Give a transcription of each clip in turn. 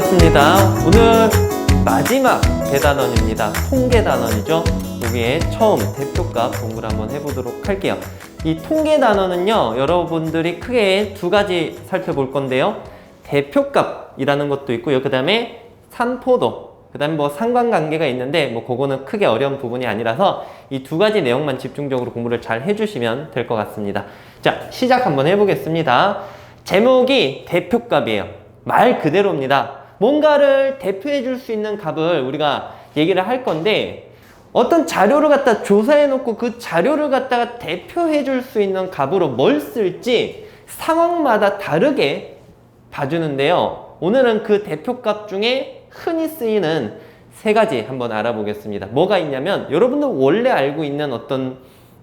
반갑습니다. 오늘 마지막 대단원입니다. 통계단원이죠. 여기에 처음 대표값 공부를 한번 해보도록 할게요. 이 통계단원은요, 여러분들이 크게 두 가지 살펴볼 건데요. 대표값이라는 것도 있고요. 그 다음에 산포도, 그 다음에 뭐 상관관계가 있는데 뭐 그거는 크게 어려운 부분이 아니라서 이 두 가지 내용만 집중적으로 공부를 잘 해주시면 될 것 같습니다. 자, 시작 한번 해보겠습니다. 제목이 대표값이에요. 말 그대로입니다. 뭔가를 대표해 줄 수 있는 값을 우리가 얘기를 할 건데, 어떤 자료를 갖다 조사해 놓고 그 자료를 갖다가 대표해 줄 수 있는 값으로 뭘 쓸지 상황마다 다르게 봐주는데요. 오늘은 그 대표값 중에 흔히 쓰이는 세 가지 한번 알아보겠습니다. 뭐가 있냐면, 여러분들 원래 알고 있는 어떤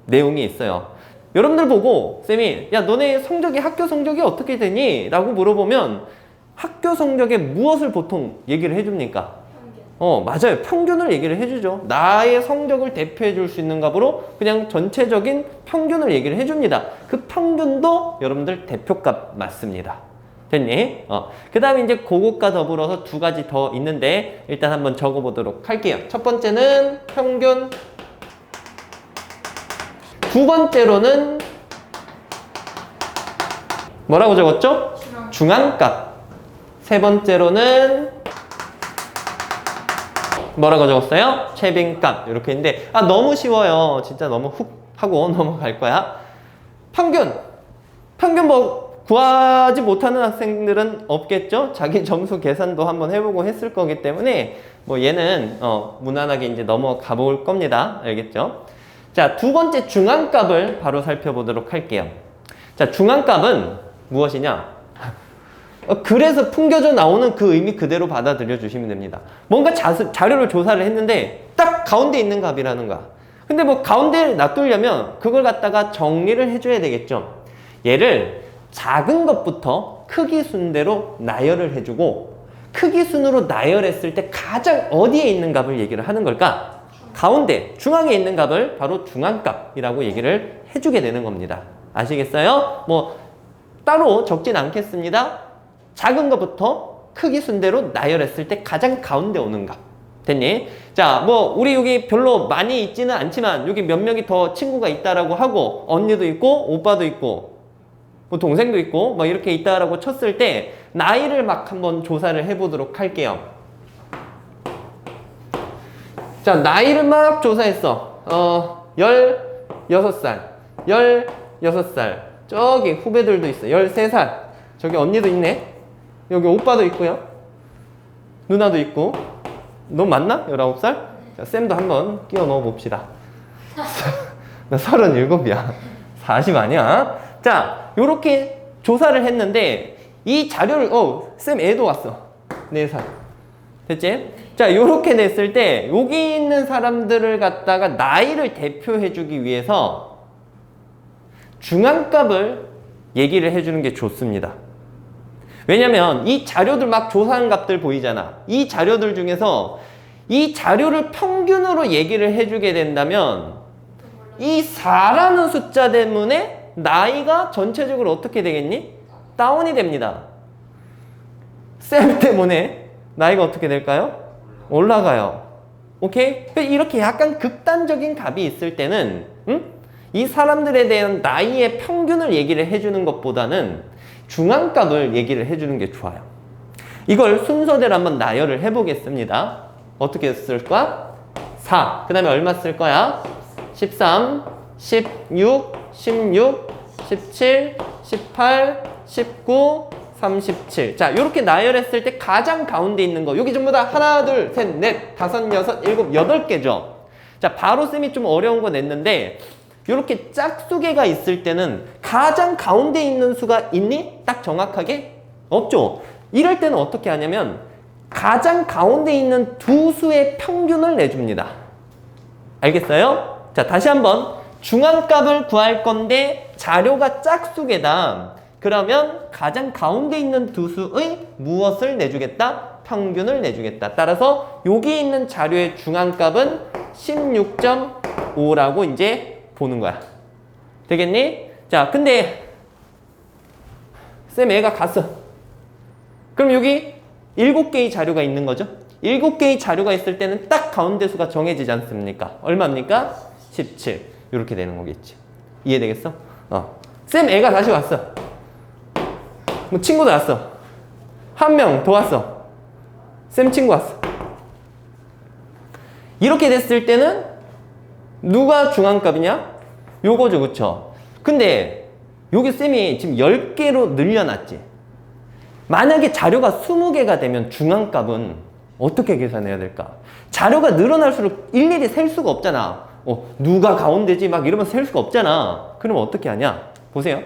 내용이 있어요. 여러분들 보고 쌤이 야, 너네 성적이, 학교 성적이 어떻게 되니? 라고 물어보면 학교 성적에 무엇을 보통 얘기를 해줍니까? 맞아요. 평균을 얘기를 해주죠. 나의 성적을 대표해 줄 수 있는 값으로 그냥 전체적인 평균을 얘기를 해줍니다. 그 평균도 여러분들 대표값 맞습니다. 됐니? 그 다음에 이제 그것과 더불어서 두 가지 더 있는데 일단 한번 적어보도록 할게요. 첫 번째는 평균, 두 번째로는 뭐라고 적었죠? 중앙값. 세 번째로는 뭐라고 적었어요? 최빈값. 이렇게 있는데 너무 쉬워요. 진짜 너무 훅 하고 넘어갈 거야. 평균 뭐 구하지 못하는 학생들은 없겠죠? 자기 점수 계산도 한번 해보고 했을 거기 때문에 뭐 얘는 무난하게 이제 넘어가 볼 겁니다. 알겠죠? 자, 두 번째 중앙값을 바로 살펴보도록 할게요. 자, 중앙값은 무엇이냐? 그래서 풍겨져 나오는 그 의미 그대로 받아들여 주시면 됩니다. 뭔가 자료를 조사를 했는데 딱 가운데 있는 값이라는 거야. 근데 뭐 가운데를 놔두려면 그걸 갖다가 정리를 해줘야 되겠죠. 얘를 작은 것부터 크기 순대로 나열을 해주고, 크기 순으로 나열했을 때 가장 어디에 있는 값을 얘기를 하는 걸까? 가운데, 중앙에 있는 값을 바로 중앙값이라고 얘기를 해주게 되는 겁니다. 아시겠어요? 뭐 따로 적진 않겠습니다. 작은 것부터 크기 순대로 나열했을 때 가장 가운데 오는 값. 됐니? 자, 뭐 우리 여기 별로 많이 있지는 않지만 여기 몇 명이 더 친구가 있다라고 하고, 언니도 있고 오빠도 있고 뭐 동생도 있고 막 이렇게 있다라고 쳤을 때 나이를 막 한번 조사를 해보도록 할게요. 자, 나이를 막 조사했어. 16살, 16살. 저기 후배들도 있어. 13살. 저기 언니도 있네. 여기 오빠도 있고요. 누나도 있고. 너 맞나? 19살? 자, 쌤도 한번 끼워 넣어 봅시다. 나 37이야. 40 아니야? 자, 요렇게 조사를 했는데 이 자료를, 쌤 애도 왔어. 4살. 됐지? 자, 요렇게 냈을 때 여기 있는 사람들을 갖다가 나이를 대표해주기 위해서 중앙값을 얘기를 해주는 게 좋습니다. 왜냐면 이 자료들 막 조사한 값들 보이잖아. 이 자료들 중에서 이 자료를 평균으로 얘기를 해주게 된다면 이 4라는 숫자 때문에 나이가 전체적으로 어떻게 되겠니? 다운이 됩니다. 쌤 때문에 나이가 어떻게 될까요? 올라가요. 오케이? 이렇게 약간 극단적인 값이 있을 때는 이 사람들에 대한 나이의 평균을 얘기를 해주는 것보다는 중앙값을 얘기를 해주는 게 좋아요. 이걸 순서대로 한번 나열을 해보겠습니다. 어떻게 쓸까? 4. 그 다음에 얼마 쓸 거야? 13, 16, 16, 17, 18, 19, 37. 자, 이렇게 나열했을 때 가장 가운데 있는 거, 여기 전부 다 하나, 둘, 셋, 넷, 다섯, 여섯, 일곱, 8개죠. 자, 바로 쌤이 좀 어려운 거 냈는데, 이렇게 짝수개가 있을 때는 가장 가운데 있는 수가 있니? 딱 정확하게? 없죠. 이럴 때는 어떻게 하냐면 가장 가운데 있는 두 수의 평균을 내줍니다. 알겠어요? 자, 다시 한번 중앙값을 구할 건데 자료가 짝수개다. 그러면 가장 가운데 있는 두 수의 무엇을 내주겠다? 평균을 내주겠다. 따라서 여기 있는 자료의 중앙값은 16.5라고 이제 보는 거야. 되겠니? 자, 근데 쌤 애가 갔어. 그럼 여기 7개의 자료가 있는 거죠. 7개의 자료가 있을 때는 딱 가운데 수가 정해지지 않습니까? 얼마입니까? 17. 이렇게 되는 거겠지. 이해되겠어? 쌤 애가 다시 왔어. 뭐 친구도 왔어. 한 명 더 왔어. 쌤 친구 왔어. 이렇게 됐을 때는 누가 중앙값이냐? 요거죠, 그쵸? 근데 여기 쌤이 지금 10개로 늘려놨지. 만약에 자료가 20개가 되면 중앙값은 어떻게 계산해야 될까? 자료가 늘어날수록 일일이 셀 수가 없잖아. 누가 가운데지 막 이러면서 셀 수가 없잖아. 그럼 어떻게 하냐? 보세요.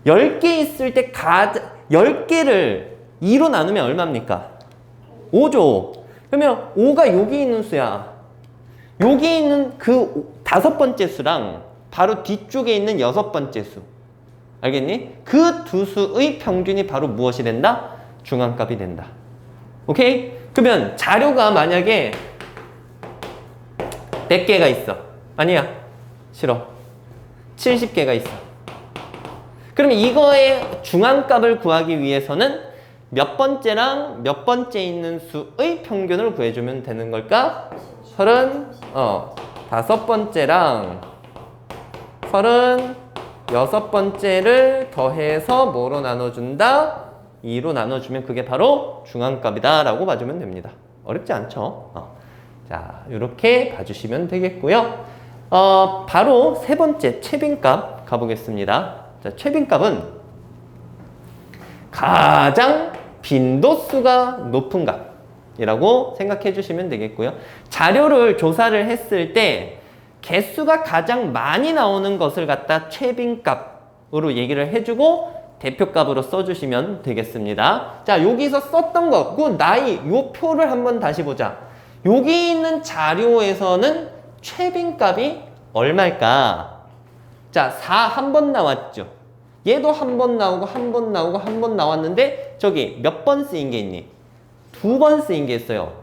10개 있을 때 10개를 2로 나누면 얼마입니까? 5죠. 그러면 5가 여기 있는 수야. 여기 있는 그 5번째 수랑 바로 뒤쪽에 있는 6번째 수. 알겠니? 그 두 수의 평균이 바로 무엇이 된다? 중앙값이 된다. 오케이? 그러면 자료가 만약에 100개가 있어. 아니야. 싫어. 70개가 있어. 그러면 이거의 중앙값을 구하기 위해서는 몇 번째랑 몇 번째 있는 수의 평균을 구해주면 되는 걸까? 35번째랑 36번째를 더해서 뭐로 나눠준다? 2로 나눠주면 그게 바로 중앙값이다 라고 봐주면 됩니다. 어렵지 않죠? 자, 이렇게 봐주시면 되겠고요. 바로 세 번째 최빈값 가보겠습니다. 자, 최빈값은 가장 빈도수가 높은 값이라고 생각해 주시면 되겠고요. 자료를 조사를 했을 때 개수가 가장 많이 나오는 것을 갖다 최빈값으로 얘기를 해주고 대표값으로 써주시면 되겠습니다. 자, 여기서 썼던 거, 그 나이, 요 표를 한번 다시 보자. 여기 있는 자료에서는 최빈값이 얼마일까? 자, 4 한 번 나왔죠. 얘도 한 번 나오고 한 번 나오고 한 번 나왔는데 저기 몇 번 쓰인 게 있니? 2번 쓰인 게 있어요.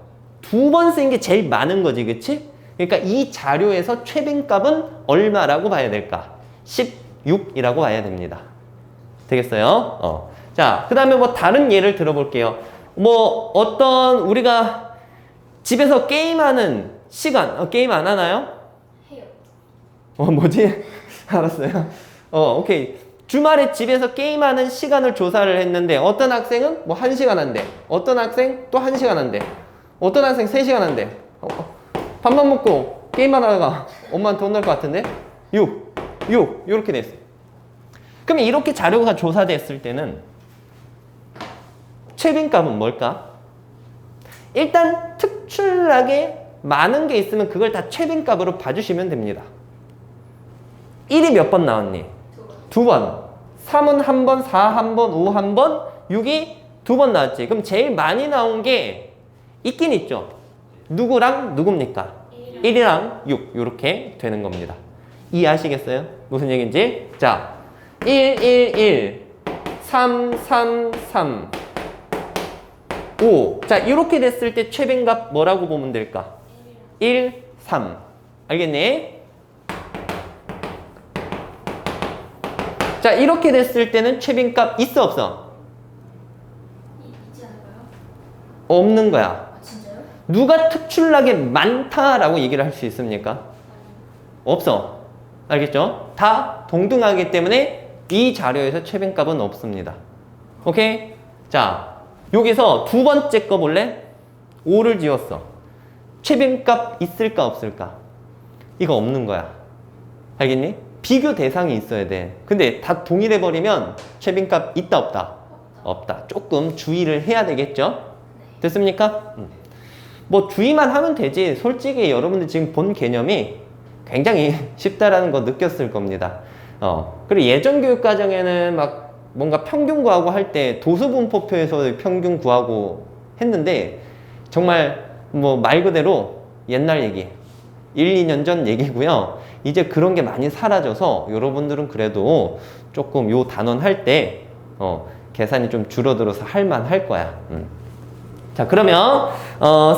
2번 쓰인 게 제일 많은 거지, 그치? 그러니까 이 자료에서 최빈값은 얼마라고 봐야 될까? 16이라고 봐야 됩니다. 되겠어요? 자, 그 다음에 뭐 다른 예를 들어볼게요. 뭐 어떤 우리가 집에서 게임하는 시간, 게임 안 하나요? 해요. 뭐지? 알았어요. 오케이. 주말에 집에서 게임하는 시간을 조사를 했는데 어떤 학생은 뭐 1시간 한대. 어떤 학생 또 1시간 한대. 어떤 학생 3시간 한대. 밥만 먹고 게임만 하다가 엄마한테 혼날 것 같은데? 6 이렇게 됐어. 그럼 이렇게 자료가 조사됐을 때는 최빈값은 뭘까? 일단 특출나게 많은 게 있으면 그걸 다 최빈값으로 봐주시면 됩니다. 1이 몇 번 나왔니? 2번. 3은 1번, 4 1번, 5 1번, 6이 2번 나왔지. 그럼 제일 많이 나온 게 있긴 있죠. 누구랑 누굽니까? 1이랑 6 이렇게 되는 겁니다. 이해하시겠어요? 무슨 얘기인지? 자, 1, 1, 1, 3, 3, 3, 5. 자, 이렇게 됐을 때 최빈값 뭐라고 보면 될까? 1, 3. 알겠니? 자, 이렇게 됐을 때는 최빈값 있어, 없어? 있지 않을까요? 없는 거야. 아, 진짜요? 누가 특출나게 많다라고 얘기를 할 수 있습니까? 없어. 알겠죠? 다 동등하기 때문에 이 자료에서 최빈값은 없습니다. 오케이? 자, 여기서 두 번째 거 볼래? 5를 지웠어. 최빈값 있을까 없을까? 이거 없는 거야. 알겠니? 비교 대상이 있어야 돼. 근데 다 동일해버리면 최빈값 있다 없다? 없다. 조금 주의를 해야 되겠죠? 됐습니까? 뭐 주의만 하면 되지. 솔직히 여러분들 지금 본 개념이 굉장히 쉽다라는 거 느꼈을 겁니다. 그리고 예전 교육 과정에는 막 뭔가 평균 구하고 할 때 도수분포표에서 평균 구하고 했는데 정말 뭐 말 그대로 옛날 얘기 1, 2년 전 얘기고요. 이제 그런 게 많이 사라져서 여러분들은 그래도 조금 요 단원 할 때 계산이 좀 줄어들어서 할만할 거야. 자, 그러면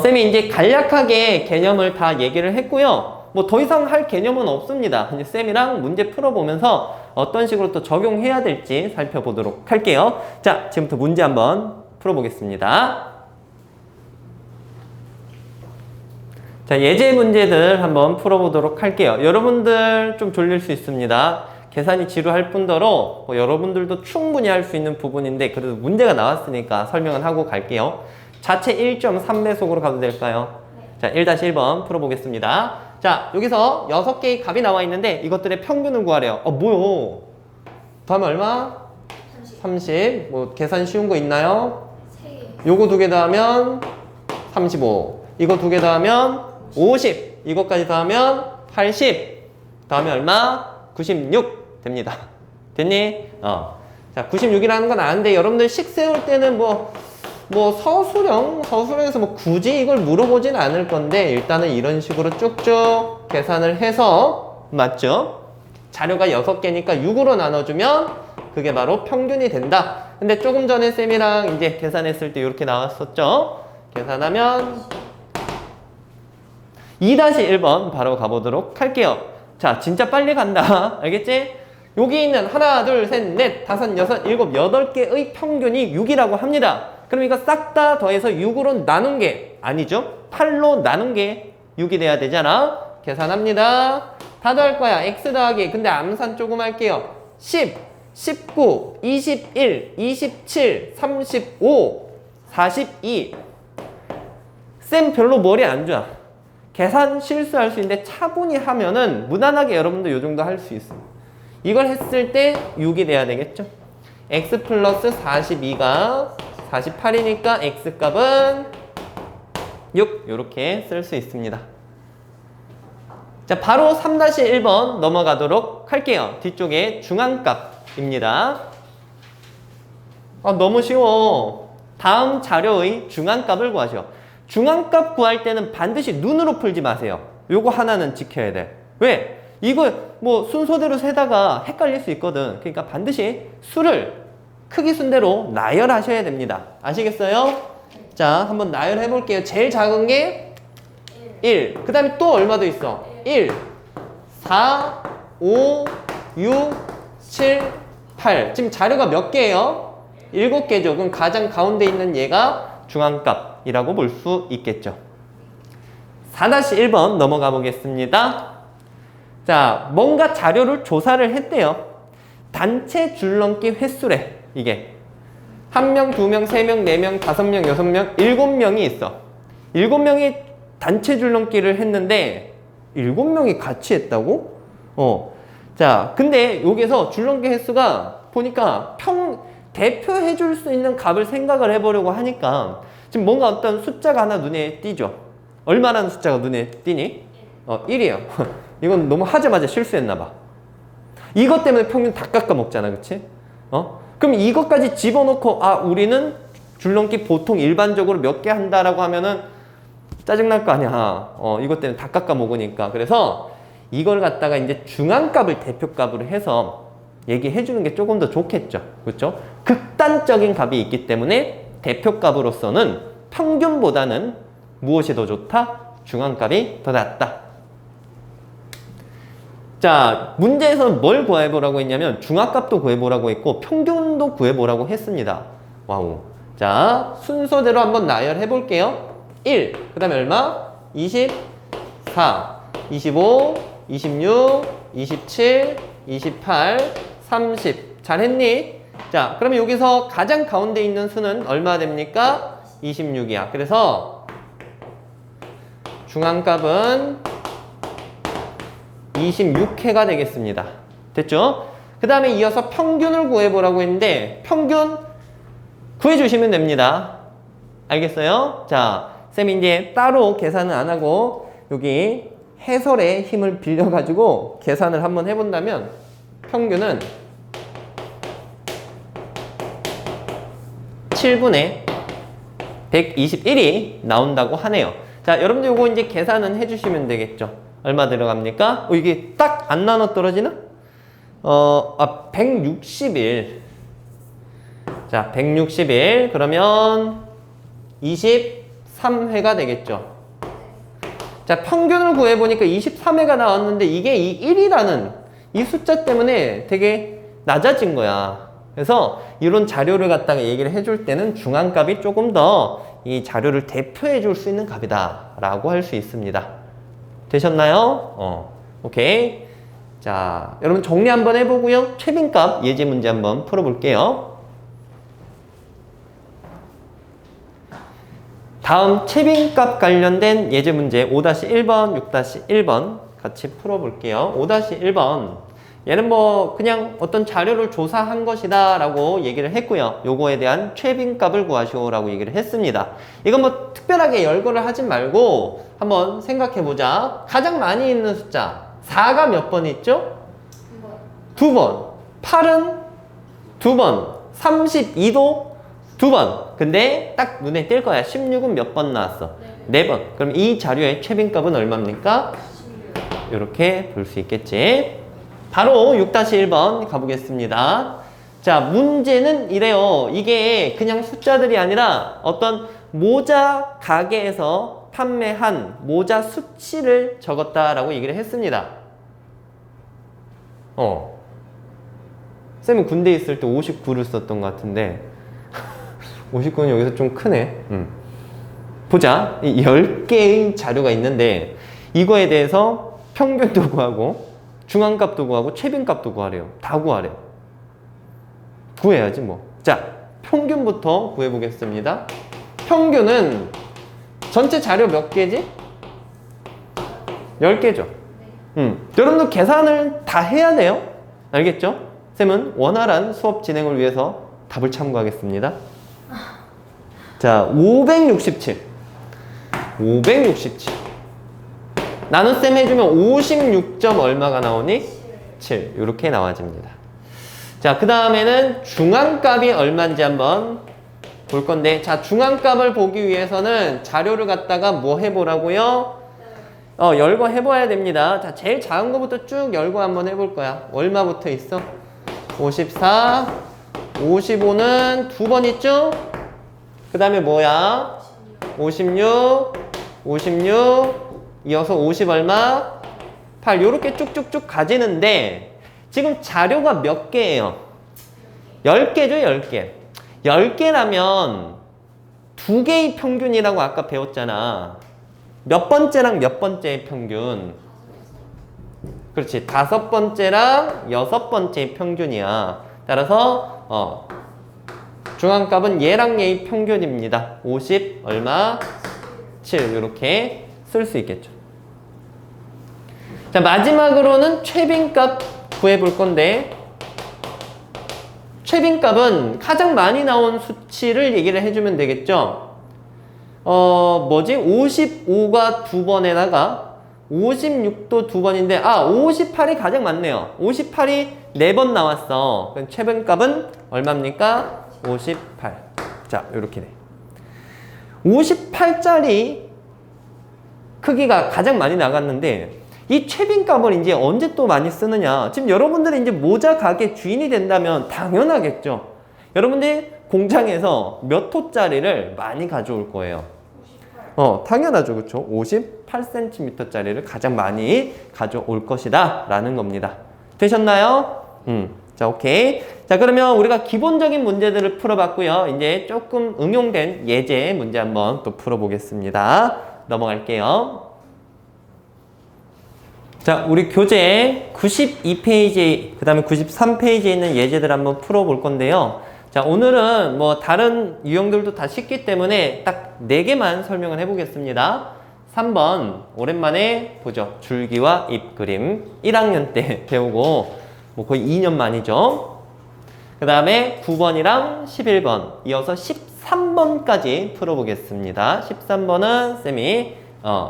쌤이 이제 간략하게 개념을 다 얘기를 했고요. 뭐 더 이상 할 개념은 없습니다. 이제 쌤이랑 문제 풀어보면서 어떤 식으로 또 적용해야 될지 살펴보도록 할게요. 자, 지금부터 문제 한번 풀어보겠습니다. 자, 예제 문제들 한번 풀어보도록 할게요. 여러분들 좀 졸릴 수 있습니다. 계산이 지루할 뿐더러 여러분들도 충분히 할 수 있는 부분인데 그래도 문제가 나왔으니까 설명은 하고 갈게요. 자체 1.3배속으로 가도 될까요? 자, 1-1번 풀어보겠습니다. 자, 여기서 6개의 값이 나와 있는데 이것들의 평균을 구하래요. 뭐요? 다음에 얼마? 30. 뭐 계산 쉬운 거 있나요? 3개. 요거 2개 더하면 35. 이거 2개 더하면 50. 이것까지 더하면 80. 다음에 얼마? 96 됩니다. 됐니? 자, 96이라는 건 아는데 여러분들 식 세울 때는 뭐 서술형에서 뭐 굳이 이걸 물어보진 않을 건데 일단은 이런 식으로 쭉쭉 계산을 해서 맞죠? 자료가 6개니까 6으로 나눠주면 그게 바로 평균이 된다. 근데 조금 전에 쌤이랑 이제 계산했을 때 이렇게 나왔었죠? 계산하면 2-1번 바로 가보도록 할게요. 자, 진짜 빨리 간다. 알겠지? 여기 있는 하나, 둘, 셋, 넷, 다섯, 여섯, 일곱, 8개의 평균이 6이라고 합니다. 그럼 이거 싹 다 더해서 6으로 나눈 게 아니죠? 8로 나눈 게 6이 돼야 되잖아. 계산합니다. 다 더할 거야. x 더하기. 근데 암산 조금 할게요. 10, 19, 21, 27, 35, 42. 쌤 별로 머리 안 좋아. 계산 실수할 수 있는데 차분히 하면은 무난하게 여러분도 요 정도 할 수 있습니다. 이걸 했을 때 6이 돼야 되겠죠? x 플러스 42가 48이니까 x값은 6 이렇게 쓸 수 있습니다. 자, 바로 3-1번 넘어가도록 할게요. 뒤쪽에 중앙값입니다. 너무 쉬워. 다음 자료의 중앙값을 구하시오. 중앙값 구할 때는 반드시 눈으로 풀지 마세요. 요거 하나는 지켜야 돼. 왜? 이거 뭐 순서대로 세다가 헷갈릴 수 있거든. 그러니까 반드시 수를 크기 순대로 나열하셔야 됩니다. 아시겠어요? 자, 한번 나열해 볼게요. 제일 작은 게 1. 그 다음에 또 얼마도 있어? 1, 4, 5, 6, 7, 8. 지금 자료가 몇 개예요? 7개죠. 그럼 가장 가운데 있는 얘가 중앙값이라고 볼 수 있겠죠. 4-1번 넘어가 보겠습니다. 자, 뭔가 자료를 조사를 했대요. 단체 줄넘기 횟수래. 이게 1명, 2명, 3명, 4명, 5명, 6명, 7명이 있어. 7명이 단체 줄넘기를 했는데 7명이 같이 했다고? 자, 근데 여기서 줄넘기 횟수가 보니까 대표해 줄 수 있는 값을 생각을 해보려고 하니까 지금 뭔가 어떤 숫자가 하나 눈에 띄죠? 얼마라는 숫자가 눈에 띄니? 1이에요. 이건 너무 하자마자 실수했나봐. 이것 때문에 평균 다 깎아 먹잖아, 그치? 그럼 이것까지 집어넣고, 우리는 줄넘기 보통 일반적으로 몇 개 한다라고 하면은 짜증날 거 아니야. 이것 때문에 다 깎아 먹으니까. 그래서 이걸 갖다가 이제 중앙값을 대표값으로 해서 얘기해 주는 게 조금 더 좋겠죠. 그렇죠? 극단적인 값이 있기 때문에 대표값으로서는 평균보다는 무엇이 더 좋다? 중앙값이 더 낫다. 자, 문제에서는 뭘 구해보라고 했냐면 중앙값도 구해보라고 했고 평균도 구해보라고 했습니다. 와우. 자, 순서대로 한번 나열해 볼게요. 1, 그 다음에 얼마? 24, 25, 26, 27, 28, 30. 잘했니? 자, 그러면 여기서 가장 가운데 있는 수는 얼마 됩니까? 26이야. 그래서 중앙값은 26회가 되겠습니다. 됐죠? 그 다음에 이어서 평균을 구해보라고 했는데 평균 구해주시면 됩니다. 알겠어요? 자, 쌤이 이제 따로 계산은 안 하고 여기 해설의 힘을 빌려가지고 계산을 한번 해본다면 평균은 7분의 121이 나온다고 하네요. 자, 여러분들 요거 이제 계산은 해주시면 되겠죠. 얼마 들어갑니까? 이게 딱 안 나눠 떨어지나? 161. 자, 161. 그러면 23회가 되겠죠. 자, 평균을 구해보니까 23회가 나왔는데 이게 이 1이라는 이 숫자 때문에 되게 낮아진 거야. 그래서 이런 자료를 갖다가 얘기를 해줄 때는 중앙값이 조금 더 이 자료를 대표해 줄 수 있는 값이다 라고 할 수 있습니다. 되셨나요? 오케이. 자, 여러분 정리 한번 해보고요. 최빈값 예제 문제 한번 풀어볼게요. 다음 최빈값 관련된 예제 문제 5-1번, 6-1번 같이 풀어볼게요. 5-1번. 얘는 뭐 그냥 어떤 자료를 조사한 것이다 라고 얘기를 했고요. 요거에 대한 최빈값을 구하시오 라고 얘기를 했습니다. 이건 뭐 특별하게 열거를 하지 말고 한번 생각해보자. 가장 많이 있는 숫자 4가 몇 번 있죠? 2번. 8은 2번. 32도 2번. 근데 딱 눈에 띌 거야. 16은 몇 번 나왔어? 4번. 그럼 이 자료의 최빈값은 얼마입니까? 이렇게 볼 수 있겠지. 바로 6-1번 가보겠습니다. 자, 문제는 이래요. 이게 그냥 숫자들이 아니라 어떤 모자 가게에서 판매한 모자 수치를 적었다라고 얘기를 했습니다. 쌤은 군대에 있을 때 59를 썼던 것 같은데 59는 여기서 좀 크네. 보자. 이 10개의 자료가 있는데 이거에 대해서 평균도 구하고 중앙값도 구하고 최빈값도 구하래요. 다 구하래요. 구해야지 뭐. 자, 평균부터 구해보겠습니다. 평균은 전체 자료 몇 개지? 10개죠. 여러분도 계산을 다 해야 돼요. 알겠죠? 쌤은 원활한 수업 진행을 위해서 답을 참고하겠습니다. 자, 567. 나눗셈 해주면 56점 얼마가 나오니? 7. 이렇게 나와집니다. 자, 그 다음에는 중앙값이 얼마인지 한번 볼 건데, 자, 중앙값을 보기 위해서는 자료를 갖다가 뭐 해보라고요? 열거 해봐야 됩니다. 자, 제일 작은 거부터 쭉 열거 한번 해볼 거야. 얼마부터 있어? 54, 55는 2번 있죠? 그 다음에 뭐야? 56, 56, 이어서 50 얼마? 8. 요렇게 쭉쭉쭉 가지는데 지금 자료가 몇 개예요? 10개죠, 10개. 10개라면 2개의 평균이라고 아까 배웠잖아. 몇 번째랑 몇 번째의 평균? 그렇지. 5번째랑 6번째의 평균이야. 따라서 중앙값은 얘랑 얘의 평균입니다. 50 얼마? 7. 이렇게 쓸 수 있겠죠. 자, 마지막으로는 최빈값 구해볼 건데, 최빈값은 가장 많이 나온 수치를 얘기를 해주면 되겠죠. 뭐지? 55가 2번에다가 56도 2번인데, 58이 가장 많네요. 58이 4번 나왔어. 그럼 최빈값은 얼마입니까? 58. 자, 요렇게 돼. 58짜리 크기가 가장 많이 나갔는데, 이 최빈값을 이제 언제 또 많이 쓰느냐? 지금 여러분들이 이제 모자 가게 주인이 된다면 당연하겠죠. 여러분들이 공장에서 몇 호짜리를 많이 가져올 거예요. 당연하죠. 그렇죠? 58cm짜리를 가장 많이 가져올 것이다 라는 겁니다. 되셨나요? 자, 오케이. 자, 그러면 우리가 기본적인 문제들을 풀어봤고요. 이제 조금 응용된 예제 문제 한번 또 풀어보겠습니다. 넘어갈게요. 자, 우리 교재 92페이지, 그 다음에 93페이지에 있는 예제들 한번 풀어볼 건데요. 자, 오늘은 뭐 다른 유형들도 다 쉽기 때문에 딱 4개만 설명을 해보겠습니다. 3번, 오랜만에 보죠. 줄기와 잎그림. 1학년 때 배우고, 뭐 거의 2년 만이죠. 그 다음에 9번이랑 11번, 이어서 13번까지 풀어보겠습니다. 13번은 쌤이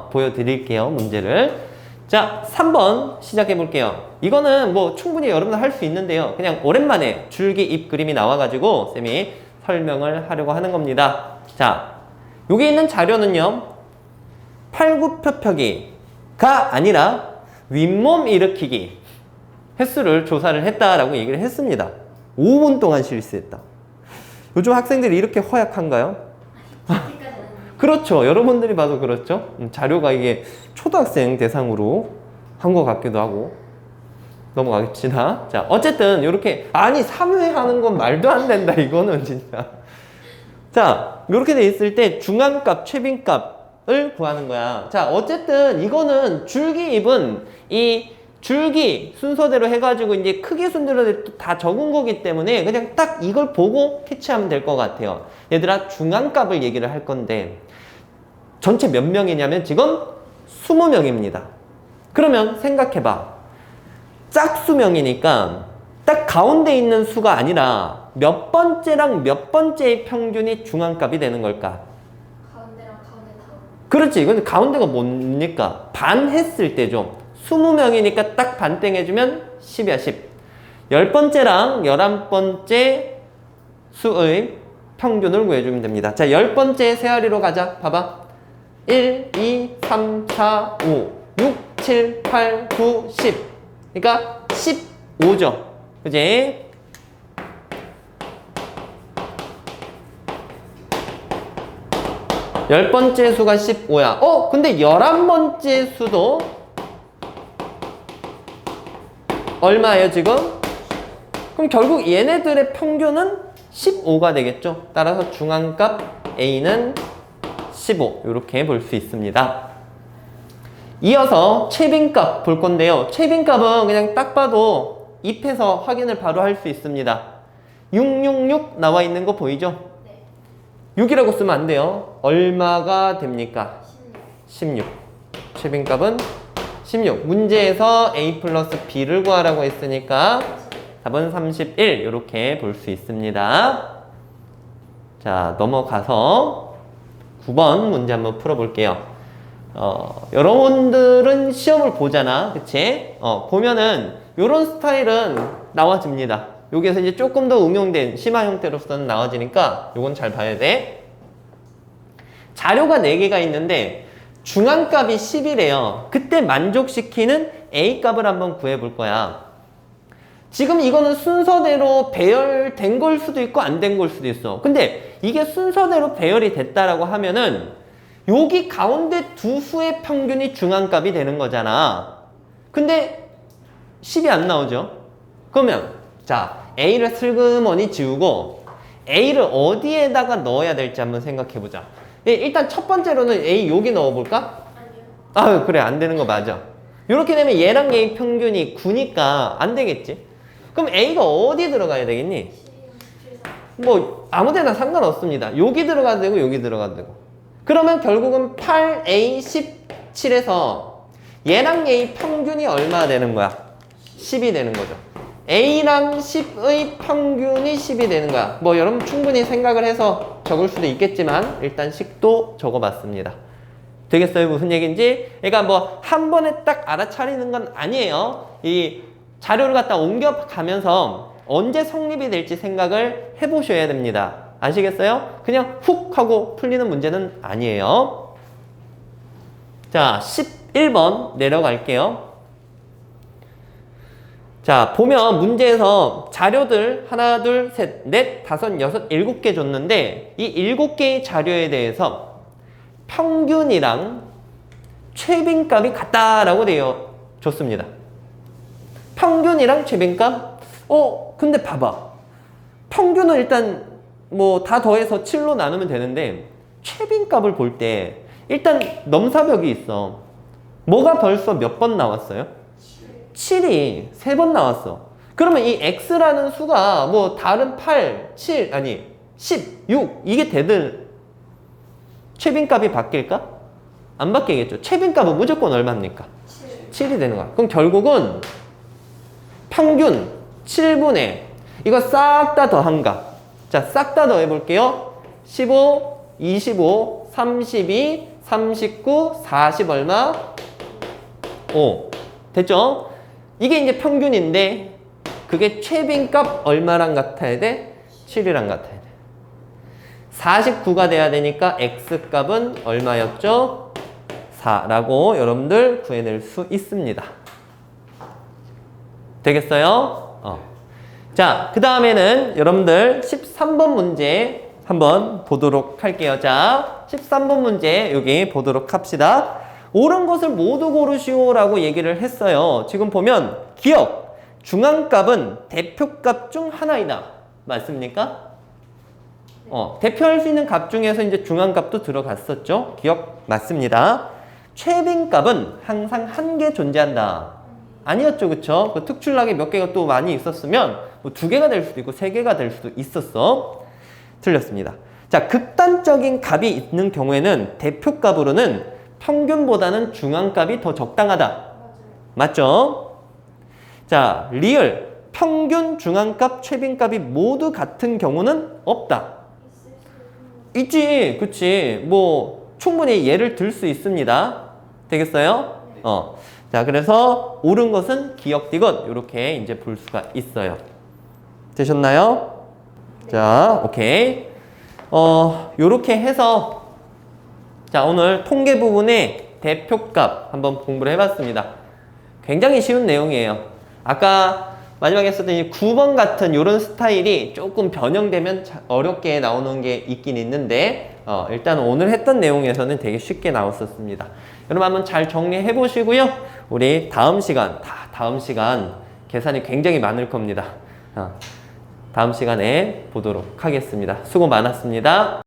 보여드릴게요, 문제를. 자, 3번 시작해 볼게요. 이거는 뭐 충분히 여러분들 할 수 있는데요. 그냥 오랜만에 줄기 잎 그림이 나와가지고 쌤이 설명을 하려고 하는 겁니다. 자, 여기 있는 자료는요, 팔굽혀펴기가 아니라 윗몸 일으키기 횟수를 조사를 했다라고 얘기를 했습니다. 5분 동안 실시했다. 요즘 학생들이 이렇게 허약한가요? 그렇죠. 여러분들이 봐도 그렇죠. 자료가 이게 초등학생 대상으로 한 것 같기도 하고. 넘어가겠습니다. 자, 어쨌든 이렇게, 아니 3회 하는 건 말도 안 된다 이거는 진짜. 자, 이렇게 돼 있을 때 중앙값, 최빈값 을 구하는 거야. 자, 어쨌든 이거는 줄기입은 이 줄기 순서대로 해가지고 이제 크기 순서대로 다 적은 거기 때문에 그냥 딱 이걸 보고 캐치하면 될 것 같아요. 얘들아, 중앙값을 얘기를 할 건데 전체 몇 명이냐면 지금 20명입니다. 그러면 생각해봐. 짝수명이니까 딱 가운데 있는 수가 아니라 몇 번째랑 몇 번째의 평균이 중앙값이 되는 걸까? 가운데랑 가운데 다. 그렇지. 근데 가운데가 뭡니까? 반 했을 때죠. 20명이니까 딱 반땡 해주면 10이야, 10. 10번째랑 11번째 수의 평균을 구해주면 됩니다. 자, 10번째 세아리로 가자. 봐봐. 1, 2, 3, 4, 5, 6, 7, 8, 9, 10. 그러니까 15죠. 그지? 열 번째 수가 15야. 근데 11번째 수도 얼마예요, 지금? 그럼 결국 얘네들의 평균은 15가 되겠죠. 따라서 중앙값 A는 15. 이렇게 볼 수 있습니다. 이어서 최빈값 볼 건데요. 최빈값은 그냥 딱 봐도 입해서 확인을 바로 할 수 있습니다. 666 나와 있는 거 보이죠? 네. 6이라고 쓰면 안 돼요. 얼마가 됩니까? 16. 최빈값은 16. 문제에서 A 플러스 B를 구하라고 했으니까 답은 31. 이렇게 볼 수 있습니다. 자, 넘어가서 9번 문제 한번 풀어볼게요. 여러분들은 시험을 보잖아. 그치? 보면은 요런 스타일은 나와집니다. 여기에서 이제 조금 더 응용된 심화 형태로서는 나와지니까 요건 잘 봐야 돼. 자료가 4개가 있는데 중앙값이 10이래요. 그때 만족시키는 A값을 한번 구해볼 거야. 지금 이거는 순서대로 배열된 걸 수도 있고 안 된 걸 수도 있어. 근데 이게 순서대로 배열이 됐다라고 하면은 여기 가운데 두 수의 평균이 중앙값이 되는 거잖아. 근데 10이 안 나오죠? 그러면 자, A를 슬그머니 지우고 A를 어디에다가 넣어야 될지 한번 생각해보자. 일단 첫 번째로는 A 여기 넣어볼까? 아니요. 아, 그래, 안 되는 거 맞아. 이렇게 되면 얘랑 얘 평균이 9니까 안 되겠지? 그럼 A가 어디 들어가야 되겠니? 12, 13. 뭐 아무데나 상관없습니다. 여기 들어가도 되고 여기 들어가도 되고. 그러면 결국은 8A17에서 얘랑 얘의 평균이 얼마 되는 거야? 10이 되는 거죠. A랑 10의 평균이 10이 되는 거야. 뭐 여러분 충분히 생각을 해서 적을 수도 있겠지만 일단 식도 적어봤습니다. 되겠어요? 무슨 얘기인지? 그러니까 뭐 한 번에 딱 알아차리는 건 아니에요. 이 자료를 갖다 옮겨가면서 언제 성립이 될지 생각을 해보셔야 됩니다. 아시겠어요? 그냥 훅 하고 풀리는 문제는 아니에요. 자, 11번 내려갈게요. 자, 보면 문제에서 자료들 하나, 둘, 셋, 넷, 다섯, 여섯, 7개 줬는데 이 7개의 자료에 대해서 평균이랑 최빈값이 같다라고 되어 줬습니다. 평균이랑 최빈값? 근데 봐봐. 평균은 일단 뭐 다 더해서 7로 나누면 되는데 최빈값을 볼 때 일단 넘사벽이 있어. 뭐가 벌써 몇 번 나왔어요? 7이 3번 나왔어. 그러면 이 x라는 수가 뭐 다른 8, 7, 아니 10, 6 이게 되든 최빈값이 바뀔까? 안 바뀌겠죠. 최빈값은 무조건 얼마입니까? 7이 되는 거야. 그럼 결국은 평균 7분의 이거 싹 다 더한 값. 자, 싹 다 더해 볼게요. 15, 25, 32, 39, 40 얼마? 5. 됐죠? 이게 이제 평균인데 그게 최빈값 얼마랑 같아야 돼? 7이랑 같아야 돼. 49가 돼야 되니까 x값은 얼마였죠? 4라고 여러분들 구해낼 수 있습니다. 되겠어요? 자, 그 다음에는 여러분들 13번 문제 한번 보도록 할게요. 자, 13번 문제 여기 보도록 합시다. 옳은 것을 모두 고르시오 라고 얘기를 했어요. 지금 보면 기억, 중앙값은 대표값 중 하나이다. 맞습니까? 네. 대표할 수 있는 값 중에서 이제 중앙값도 들어갔었죠. 기억 맞습니다. 최빈값은 항상 한 개 존재한다. 아니었죠, 그쵸? 그 특출나게 몇 개가 또 많이 있었으면 뭐 2개가 될 수도 있고 3개가 될 수도 있었어. 틀렸습니다. 자, 극단적인 값이 있는 경우에는 대표값으로는 평균보다는 중앙값이 더 적당하다. 맞아요. 맞죠? 자, 리얼, 평균, 중앙값, 최빈값이 모두 같은 경우는 없다. 있을 수 있는 있지, 그치. 뭐, 충분히 예를 들 수 있습니다. 되겠어요? 자, 그래서 옳은 것은 기억디귿. 이렇게 이제 볼 수가 있어요. 되셨나요? 자, 오케이. 요렇게 해서, 자, 오늘 통계 부분의 대표값 한번 공부를 해봤습니다. 굉장히 쉬운 내용이에요. 아까 마지막에 했었던 이 9번 같은 이런 스타일이 조금 변형되면 어렵게 나오는 게 있긴 있는데, 일단 오늘 했던 내용에서는 되게 쉽게 나왔었습니다. 여러분 한번 잘 정리해 보시고요. 우리 다음 시간 계산이 굉장히 많을 겁니다. 다음 시간에 보도록 하겠습니다. 수고 많았습니다.